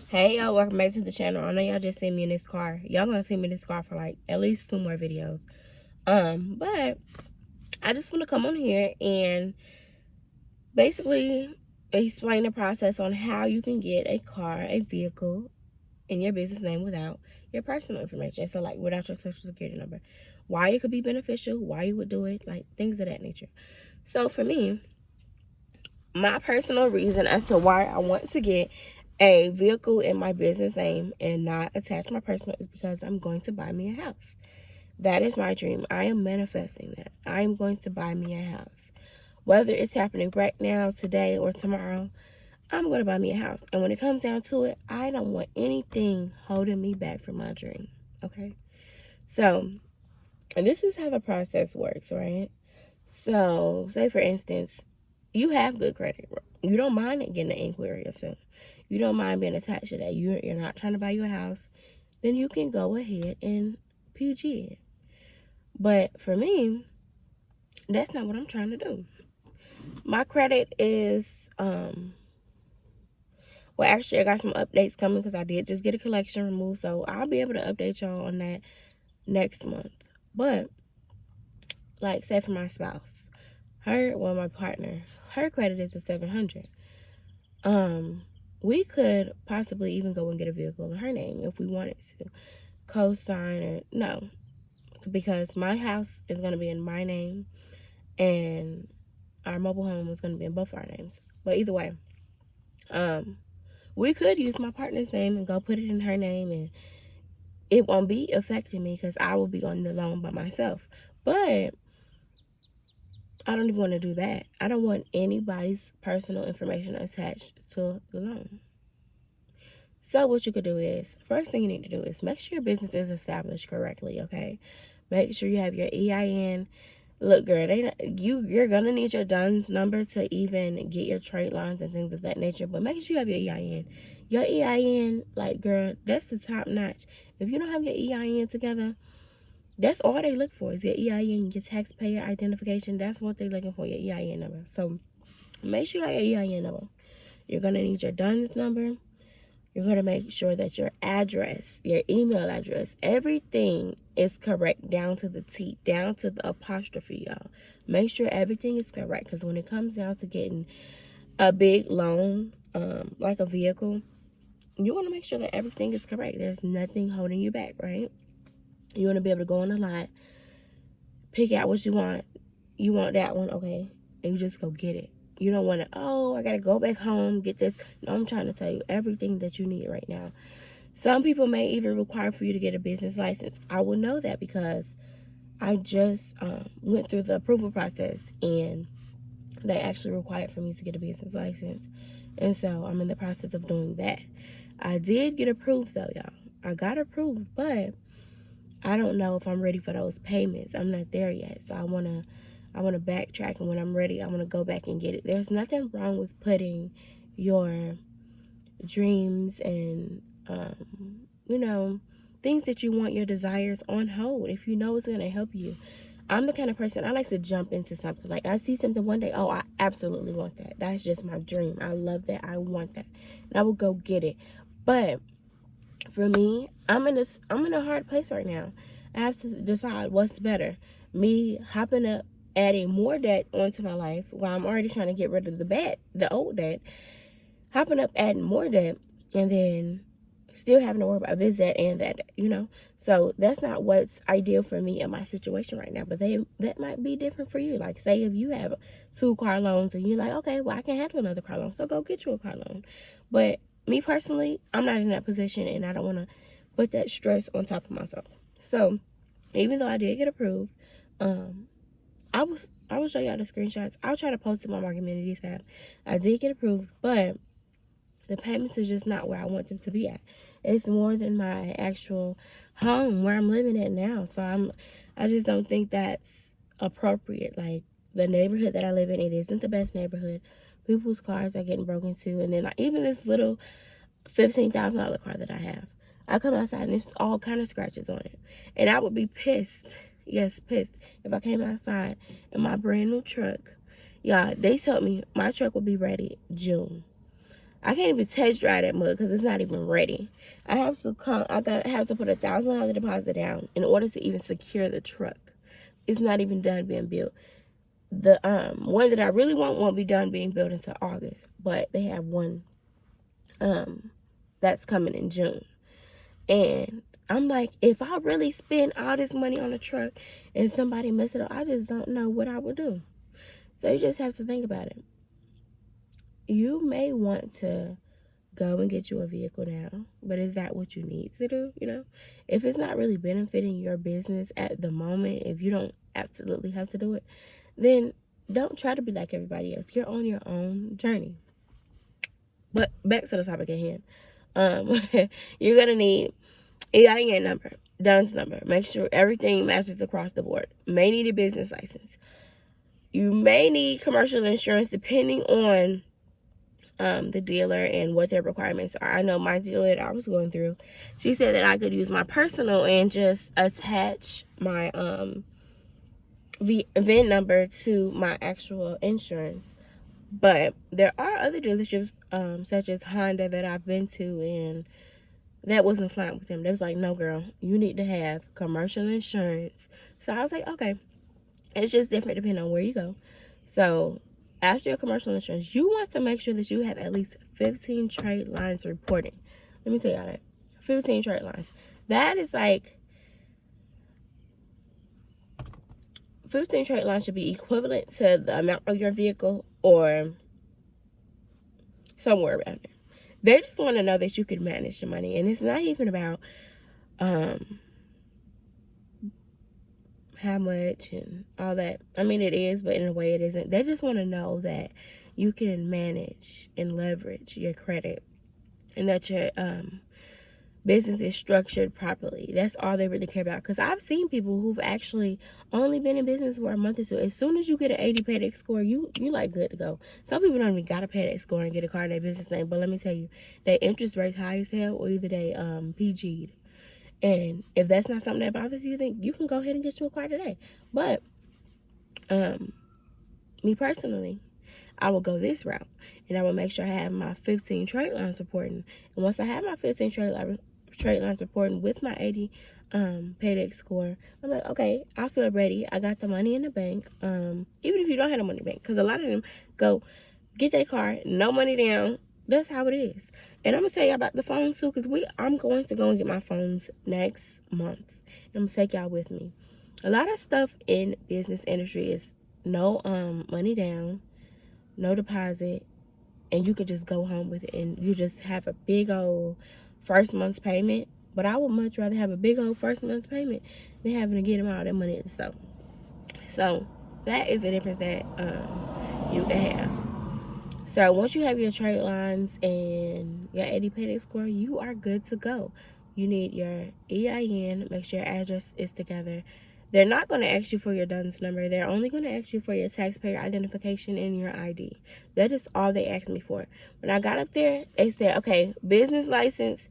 Hey y'all, welcome back to the channel. I know y'all just seen me in this car. Y'all gonna see me in this car for like at least 2 more videos. But I just want to come on here and basically explain the process on how you can get a car, a vehicle in your business name without your personal information. So like without your social security number. Why it could be beneficial, why you would do it, like things of that nature. So for me, my personal reason as to why I want to get a vehicle in my business name and not attach my personal is because I'm going to buy me a house. That is my dream. I am manifesting that. I am going to buy me a house. Whether it's happening right now, today, or tomorrow, I'm going to buy me a house. And when it comes down to it, I don't want anything holding me back from my dream. Okay? So, and this is how the process works, right? So, say for instance, you have good credit. You don't mind getting an inquiry or so. You don't mind being attached to that. You're not trying to buy you a house. Then you can go ahead and PG it. But for me, that's not what I'm trying to do. My credit is, well, actually, I got some updates coming because I did just get a collection removed. So I'll be able to update y'all on that next month. But, like, say for my spouse, my partner, her credit is a 700. We could possibly even go and get a vehicle in her name if we wanted to. Co-sign or no, because my house is going to be in my name and our mobile home is going to be in both our names. But either way, we could use my partner's name and go put it in her name, and it won't be affecting me because I will be on the loan by myself. But I don't even want to do that. I don't want anybody's personal information attached to the loan. So what you could do is, first thing you need to do is make sure your business is established correctly, okay? Make sure you have your EIN. Look, girl, you're gonna need your DUNS number to even get your trade lines and things of that nature. But make sure you have your EIN. Your EIN, like, girl, that's the top notch. If you don't have your EIN together, that's all they look for is your EIN, your taxpayer identification. That's what they're looking for, your EIN number. So make sure you have your EIN number. You're gonna need your DUNS number. You're going to make sure that your address, your email address, everything is correct down to the T, down to the apostrophe, y'all. Make sure everything is correct because when it comes down to getting a big loan, like a vehicle, you want to make sure that everything is correct. There's nothing holding you back, right? You want to be able to go on the lot, pick out what you want. You want that one, okay? And you just go get it. You don't want to, I got to go back home, get this. No, I'm trying to tell you everything that you need right now. Some people may even require for you to get a business license. I will know that because I just went through the approval process and they actually required for me to get a business license. And so I'm in the process of doing that. I did get approved though, y'all. I got approved, but I don't know if I'm ready for those payments. I'm not there yet. So I wanna backtrack, and when I'm ready, I wanna go back and get it. There's nothing wrong with putting your dreams and things that you want, your desires on hold if you know it's gonna help you. I'm the kind of person, I like to jump into something. Like, I see something one day, I absolutely want that. That's just my dream. I love that. I want that. And I will go get it. But for me, I'm in a hard place right now. I have to decide what's better. Me hopping up, adding more debt onto my life while I'm already trying to get rid of the old debt, hopping up, adding more debt, and then still having to worry about this, that, and that, So that's not what's ideal for me in my situation right now. But that might be different for you. Like, say if you have 2 car loans and you're like, okay, well, I can handle another car loan, so go get you a car loan. But me personally, I'm not in that position, and I don't want to put that stress on top of myself. So even though I did get approved, I will show y'all the screenshots. I'll try to post it on my community tab. I did get approved, but the payments are just not where I want them to be at. It's more than my actual home where I'm living at now. So I just don't think that's appropriate. Like, the neighborhood that I live in, it isn't the best neighborhood. People's cars are getting broken too. And then like, even this little $15,000 car that I have, I come outside and it's all kind of scratches on it. And I would be pissed. Yes, pissed. If I came outside in my brand new truck. Yeah, they told me my truck would be ready June. I can't even test drive that mug because it's not even ready. I have to put $1,000 deposit down in order to even secure the truck. It's not even done being built. The one that I really want won't be done being built until August, but they have one that's coming in June. And I'm like, if I really spend all this money on a truck and somebody mess it up, I just don't know what I would do. So you just have to think about it. You may want to go and get you a vehicle now, but is that what you need to do? You know, if it's not really benefiting your business at the moment, if you don't absolutely have to do it, then don't try to be like everybody else. You're on your own journey. But back to the topic at hand. You're gonna need EIN number, DUNS number. Make sure everything matches across the board. May need a business license. You may need commercial insurance depending on the dealer and what their requirements are. I know my dealer that I was going through, she said that I could use my personal and just attach my VIN number to my actual insurance. But there are other dealerships such as Honda that I've been to, and that wasn't flying with them. They was like, no girl, you need to have commercial insurance. So I was like, okay. It's just different depending on where you go. So after your commercial insurance, you want to make sure that you have at least 15 trade lines reporting. Let me tell y'all that. 15 trade lines. That is like 15 trade lines should be equivalent to the amount of your vehicle or somewhere around there. They just want to know that you can manage the money. And it's not even about how much and all that. I mean, it is, but in a way it isn't. They just want to know that you can manage and leverage your credit and that your business is structured properly. That's all they really care about. Because I've seen people who've actually only been in business for a month or so. As soon as you get an 80 PAYDEX score, you like good to go. Some people don't even got a PAYDEX score and get a car in their business name. But let me tell you, their interest rate's high as hell, or either they PG'd. And if that's not something that bothers you, then you can go ahead and get you a car today. But me personally, I will go this route, and I will make sure I have my 15 trade lines supporting. And once I have my 15 trade lines supporting with my 80 PAYDEX score, I'm like, okay, I feel ready. I got the money in the bank. Even if you don't have the money in the bank, because a lot of them go get their car, no money down. That's how it is. And I'm going to tell you about the phones too, because I'm going to go and get my phones next month. And I'm going to take y'all with me. A lot of stuff in business industry is no money down, no deposit, and you could just go home with it. And you just have a big old first month's payment. But I would much rather have a big old first month's payment than having to get them all that money at the store. So that is the difference that you can have. So once you have your trade lines and your 80 PAYDEX score, you are good to go. You need your EIN, make sure your address is together. They're not going to ask you for your DUNS number. They're only going to ask you for your taxpayer identification and your ID. That is all they asked me for. When I got up there, they said, okay, business license,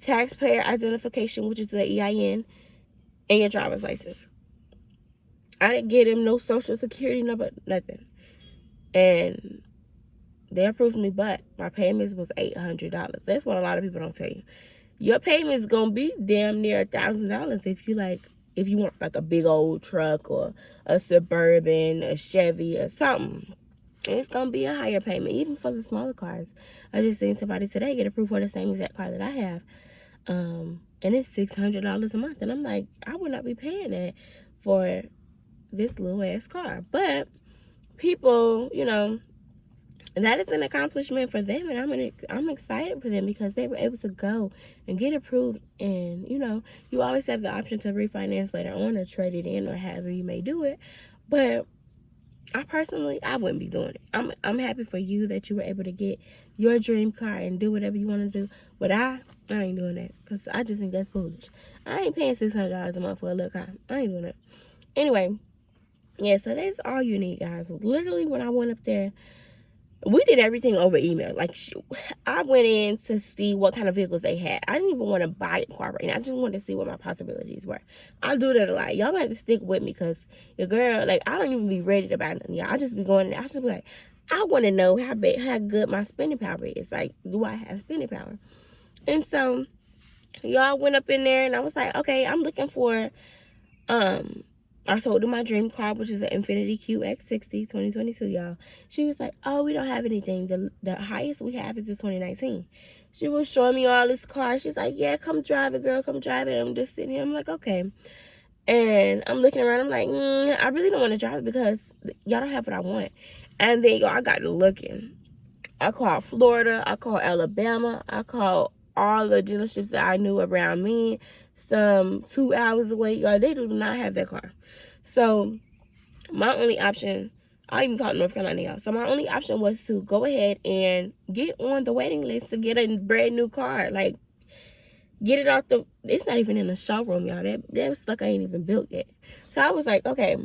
taxpayer identification, which is the EIN, and your driver's license. I didn't get him no social security number, nothing. And they approved me, but my payments was $800. That's what a lot of people don't tell you. Your payment's gonna be damn near $1,000 if you want like a big old truck or a Suburban, a Chevy, or something. It's gonna be a higher payment, even for the smaller cars. I just seen somebody today get approved for the same exact car that I have, and it's $600 a month, and I'm like, I would not be paying that for this little ass car. But people, you know, that is an accomplishment for them, and I'm excited for them because they were able to go and get approved. And you know, you always have the option to refinance later on or trade it in or however you may do it. But I wouldn't be doing it. I'm happy for you that you were able to get your dream car and do whatever you want to do. But I ain't doing that because I just think that's foolish. I ain't paying $600 a month for a little car. I ain't doing that. Anyway, yeah. So that's all you need, guys. Literally, when I went up there, we did everything over email. Like, I went in to see what kind of vehicles they had. I didn't even want to buy a car right now. I just wanted to see what my possibilities were. I do that a lot. Y'all gonna have to stick with me because your girl, like, I don't even be ready to buy nothing. Y'all, I just be going, I just be like, I want to know how good my spending power is. Like, do I have spending power? And so, y'all went up in there, and I was like, okay, I'm looking for, I told her my dream car, which is the Infiniti QX60 2022, y'all. She was like, oh, we don't have anything. The highest we have is the 2019. She was showing me all this car. She's like, yeah, come drive it, girl. Come drive it. I'm just sitting here. I'm like, okay. And I'm looking around. I'm like, I really don't want to drive it because y'all don't have what I want. And then, y'all, I got to looking. I called Florida. I called Alabama. I called all the dealerships that I knew around me. Some 2 hours away. Y'all, they do not have that car. So, my only option, I even called North Carolina, y'all. So, my only option was to go ahead and get on the waiting list to get a brand new car. Like, get it off the, it's not even in the showroom, y'all. That stuff ain't even built yet. So, I was like, okay,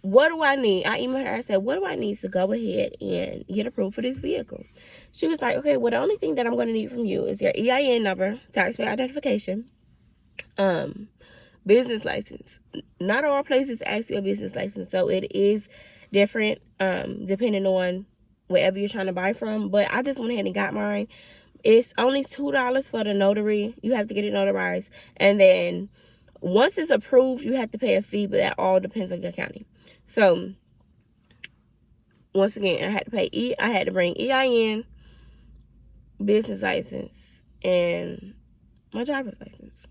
what do I need? I emailed her. I said, what do I need to go ahead and get approved for this vehicle? She was like, okay, well, the only thing that I'm going to need from you is your EIN number, taxpayer identification, business license. Not all places ask you a business license, so it is different depending on wherever you're trying to buy from. But I just went ahead and got mine. It's only $2 for the notary. You have to get it notarized. And then once it's approved, you have to pay a fee, but that all depends on your county. So, once again, I had to bring EIN, business license, and my driver's license.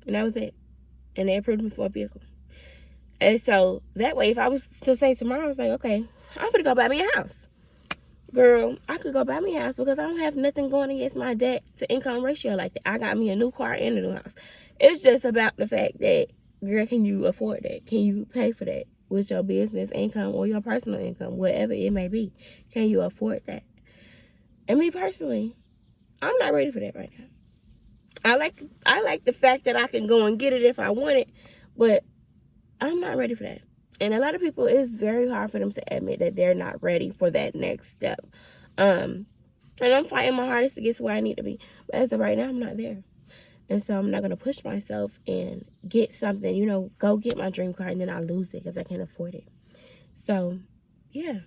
And that was it. And they approved me for a vehicle. And so, that way, if I was to say tomorrow, I was like, okay, I'm going to go buy me a house. Girl, I could go buy me a house because I don't have nothing going against my debt to income ratio like that. I got me a new car and a new house. It's just about the fact that, girl, can you afford that? Can you pay for that with your business income or your personal income, whatever it may be? Can you afford that? And me personally, I'm not ready for that right now. I like the fact that I can go and get it if I want it, but I'm not ready for that. And a lot of people, it's very hard for them to admit that they're not ready for that next step. And I'm fighting my hardest to get to where I need to be. But as of right now, I'm not there. And so I'm not going to push myself and get something, go get my dream car and then I lose it because I can't afford it. So, yeah.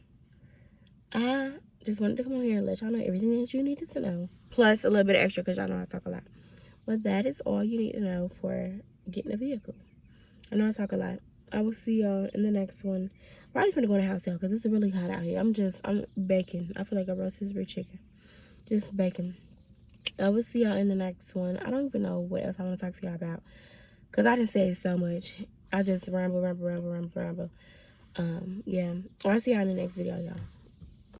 I just wanted to come on here and let y'all know everything that you needed to know. Plus a little bit extra because y'all know I talk a lot. But that is all you need to know for getting a vehicle. I know I talk a lot. I will see y'all in the next one. Probably gonna go in the house, y'all, because it's really hot out here. I'm baking. I feel like a rotisserie chicken. Just baking. I will see y'all in the next one. I don't even know what else I want to talk to y'all about. Because I didn't say so much. I just ramble. Yeah. I'll see y'all in the next video, y'all.